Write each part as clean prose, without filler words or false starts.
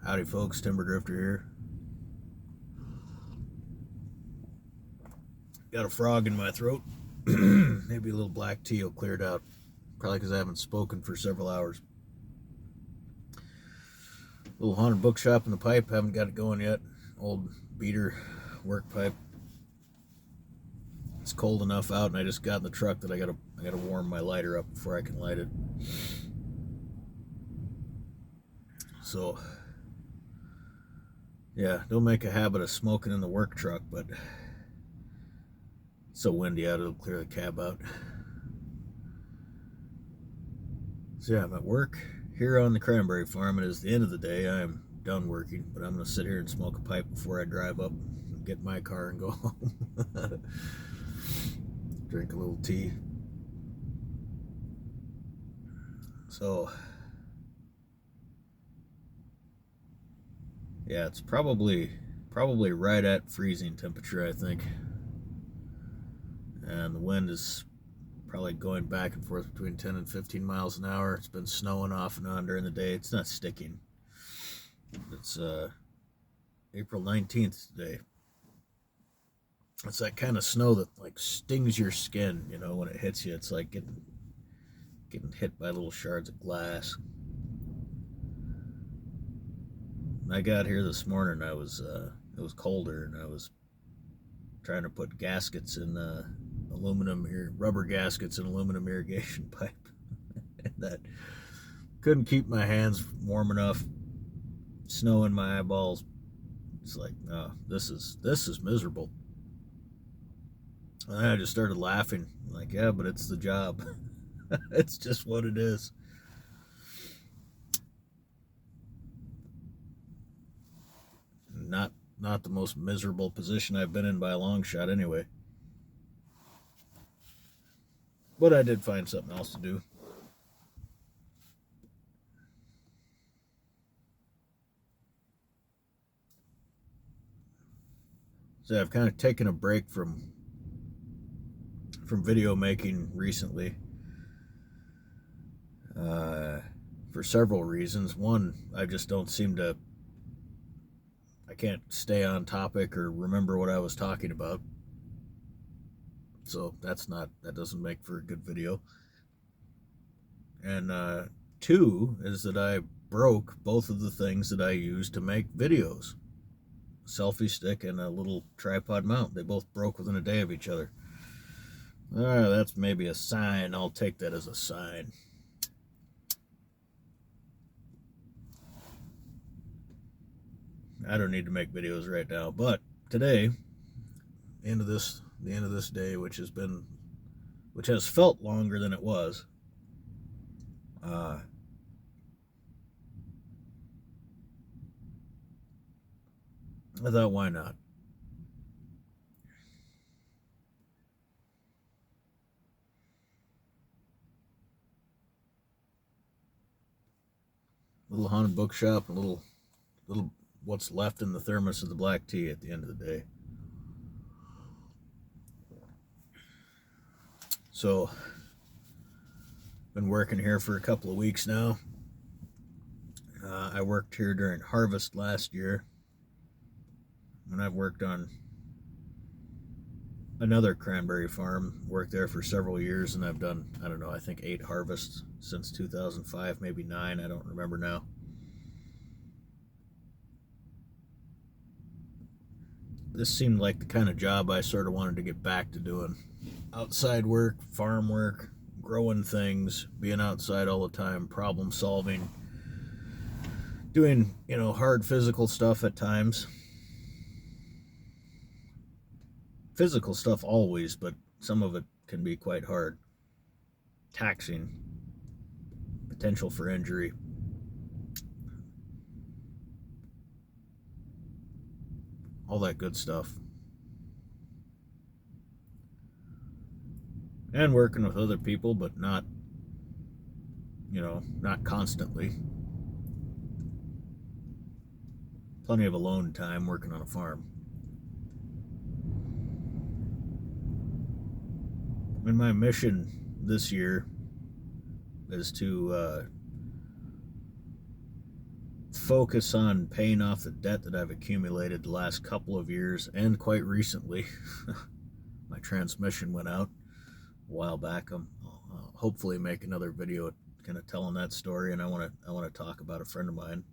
Howdy folks, Timber Drifter here. Got a frog in my throat. Maybe a little black tea will clear it out. Probably because I haven't spoken for several hours. Little haunted bookshop in the pipe, haven't got it going yet. Old beater work pipe. It's cold enough out and I just got in the truck that I gotta warm my lighter up before I can light it. So yeah, don't make a habit of smoking in the work truck, but it's so windy out, it'll clear the cab out. So yeah, I'm at work here on the cranberry farm. It is the end of the day. I am done working, but I'm going to sit here and smoke a pipe before I drive up and get in my car and go home. Drink a little tea. So yeah, it's probably right at freezing temperature, I think. And the wind is probably going back and forth between 10 and 15 miles an hour. It's been snowing off and on during the day. It's not sticking. It's April 19th today. It's that kind of snow that like stings your skin, you know, when it hits you. It's like getting hit by little shards of glass. When I got here this morning, it was colder, and I was trying to put gaskets in rubber gaskets in aluminum irrigation pipe. And that couldn't keep my hands warm enough. Snow in my eyeballs. It's like, no, this is miserable. And I just started laughing. Like, yeah, but it's the job. It's just what it is. Not the most miserable position I've been in by a long shot anyway. But I did find something else to do. So I've kind of taken a break from video making recently, for several reasons. One, I just don't seem to, I can't stay on topic or remember what I was talking about. So that doesn't make for a good video. And two is that I broke both of the things that I use to make videos. A selfie stick and a little tripod mount. They both broke within a day of each other. That's maybe a sign. I'll take that as a sign. I don't need to make videos right now, but today, the end of this day, which has felt longer than it was. I thought, why not? Little haunted bookshop, a little what's left in the thermos of the black tea at the end of the day. So, been working here for a couple of weeks now. I worked here during harvest last year, and I've worked on another cranberry farm, worked there for several years, and I've done, I don't know, I think 8 harvests since 2005, maybe 9, I don't remember now. This seemed like the kind of job I sort of wanted to get back to doing. Outside work, farm work, growing things, being outside all the time, problem solving, doing, hard physical stuff at times. Physical stuff always, but some of it can be quite hard. Taxing, potential for injury. All that good stuff. And working with other people, but not constantly. Plenty of alone time working on a farm. And my mission this year is to focus on paying off the debt that I've accumulated the last couple of years, and quite recently. My transmission went out a while back. I'll hopefully make another video kind of telling that story, and I want to talk about a friend of mine.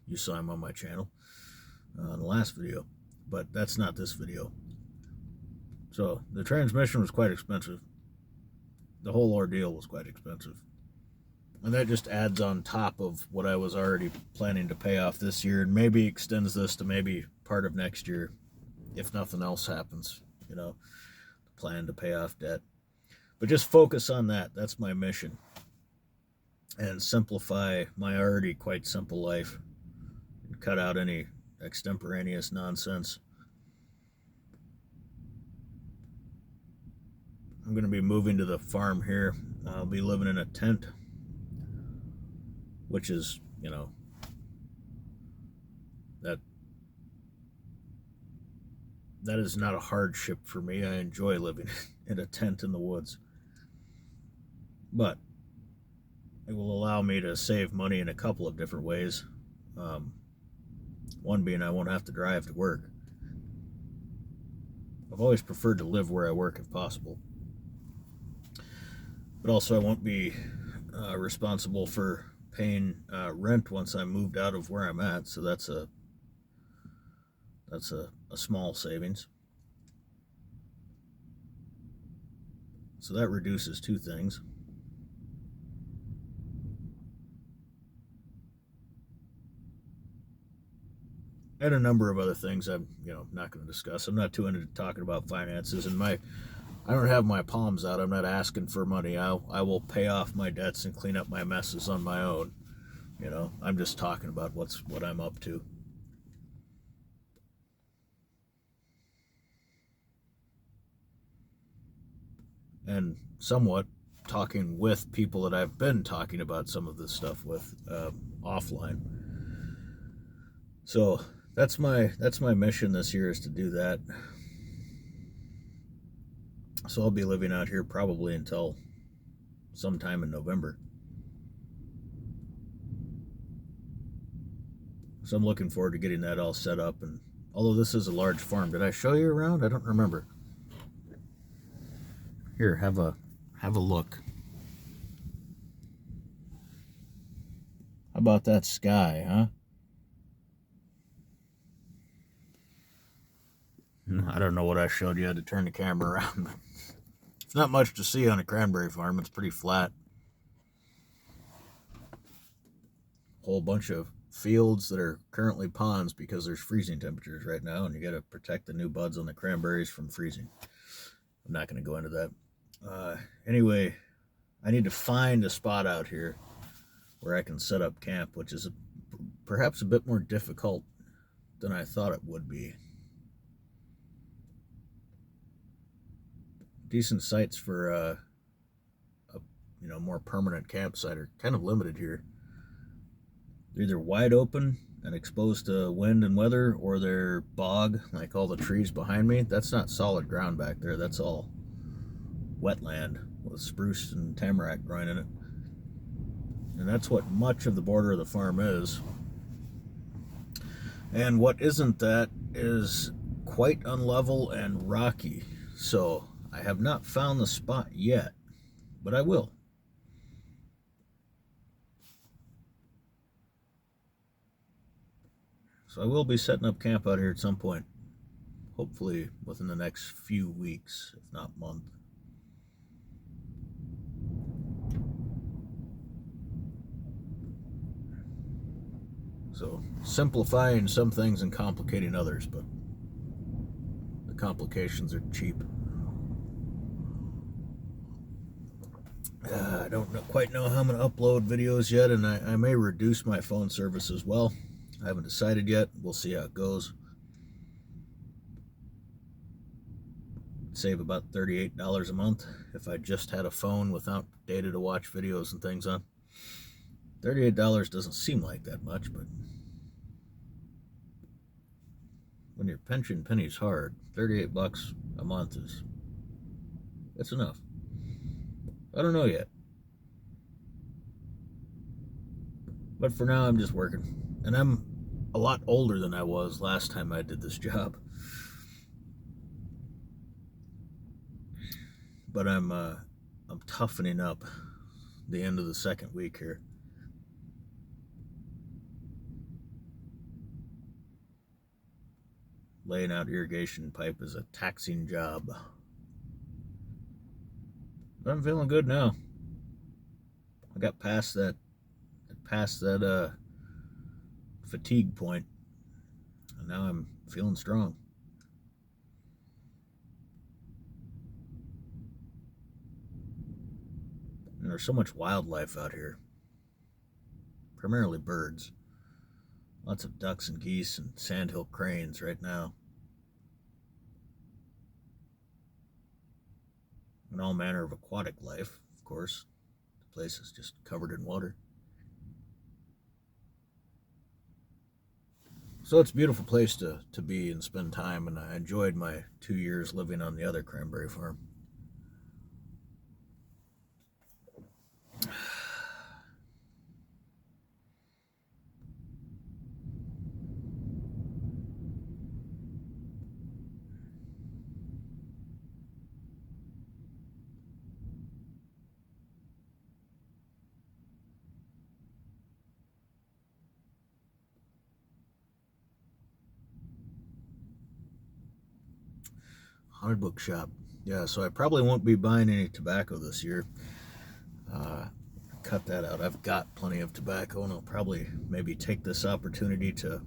You saw him on my channel in the last video, but that's not this video. So the transmission was quite expensive. The whole ordeal was quite expensive. And that just adds on top of what I was already planning to pay off this year, and maybe extends this to maybe part of next year, if nothing else happens, you know, plan to pay off debt. But just focus on that. That's my mission. And simplify my already quite simple life. And cut out any extemporaneous nonsense. I'm going to be moving to the farm here. I'll be living in a tent, which is, you know, that is not a hardship for me. I enjoy living in a tent in the woods. But it will allow me to save money in a couple of different ways. One being I won't have to drive to work. I've always preferred to live where I work if possible. But also I won't be responsible for paying rent once I'm moved out of where I'm at, so that's a small savings. So that reduces two things. And a number of other things I'm not going to discuss. I'm not too into talking about finances, and I don't have my palms out. I'm not asking for money. I will pay off my debts and clean up my messes on my own. You know, I'm just talking about what I'm up to. And somewhat talking with people that I've been talking about some of this stuff with offline. So that's my mission this year, is to do that. So I'll be living out here probably until sometime in November. So I'm looking forward to getting that all set up. And although this is a large farm, did I show you around? I don't remember. Here, have a look. How about that sky, huh? I don't know what I showed you. I had to turn the camera around. It's not much to see on a cranberry farm. It's pretty flat. Whole bunch of fields that are currently ponds because there's freezing temperatures right now, and you got to protect the new buds on the cranberries from freezing. I'm not going to go into that. Anyway, I need to find a spot out here where I can set up camp, which is perhaps a bit more difficult than I thought it would be. Decent sites for a more permanent campsite are kind of limited here. They're either wide open and exposed to wind and weather, or they're bog, like all the trees behind me. That's not solid ground back there. That's all wetland with spruce and tamarack growing in it. And that's what much of the border of the farm is. And what isn't that is quite unlevel and rocky. So I have not found the spot yet, but I will. So I will be setting up camp out here at some point, hopefully within the next few weeks, if not month. So simplifying some things and complicating others, but the complications are cheap. I don't quite know how I'm going to upload videos yet, and I may reduce my phone service as well. I haven't decided yet. We'll see how it goes. Save about $38 a month if I just had a phone without data to watch videos and things on. $38 doesn't seem like that much, but when you're pinching pennies hard, 38 bucks a month that's enough. I don't know yet. But for now, I'm just working. And I'm a lot older than I was last time I did this job. But I'm toughening up the end of the second week here. Laying out irrigation pipe is a taxing job. But I'm feeling good now. I got past that fatigue point, and now I'm feeling strong. And there's so much wildlife out here, primarily birds. Lots of ducks and geese and sandhill cranes right now. And all manner of aquatic life, of course. The place is just covered in water. So it's a beautiful place to be and spend time, and I enjoyed my 2 years living on the other cranberry farm. Haunted bookshop. Yeah, so I probably won't be buying any tobacco this year. Cut that out. I've got plenty of tobacco, and I'll probably maybe take this opportunity to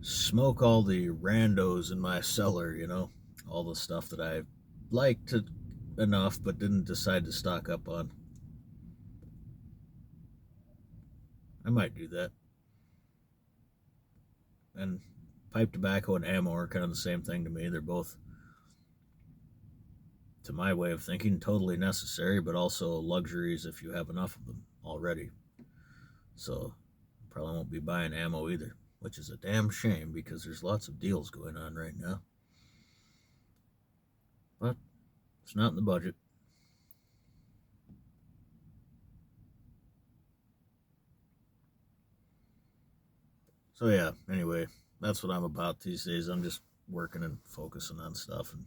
smoke all the randos in my cellar, all the stuff that I liked enough but didn't decide to stock up on. I might do that. And pipe tobacco and ammo are kind of the same thing to me. They're both, to my way of thinking, totally necessary, but also luxuries if you have enough of them already. So probably won't be buying ammo either, which is a damn shame because there's lots of deals going on right now. But it's not in the budget. So yeah, anyway, that's what I'm about these days. I'm just working and focusing on stuff, and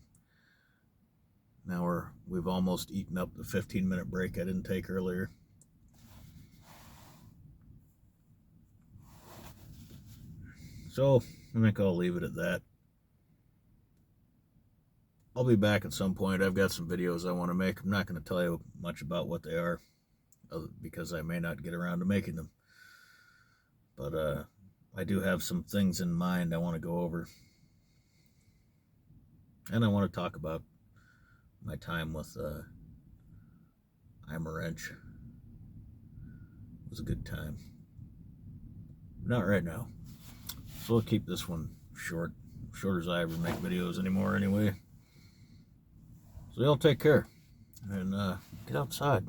now we've almost eaten up the 15-minute break I didn't take earlier. So I think I'll leave it at that. I'll be back at some point. I've got some videos I want to make. I'm not going to tell you much about what they are because I may not get around to making them. But I do have some things in mind I want to go over. And I want to talk about my time with I'm a Wrench. It was a good time. Not right now. So I'll keep this one short. Short as I ever make videos anymore anyway. So y'all take care. And get outside.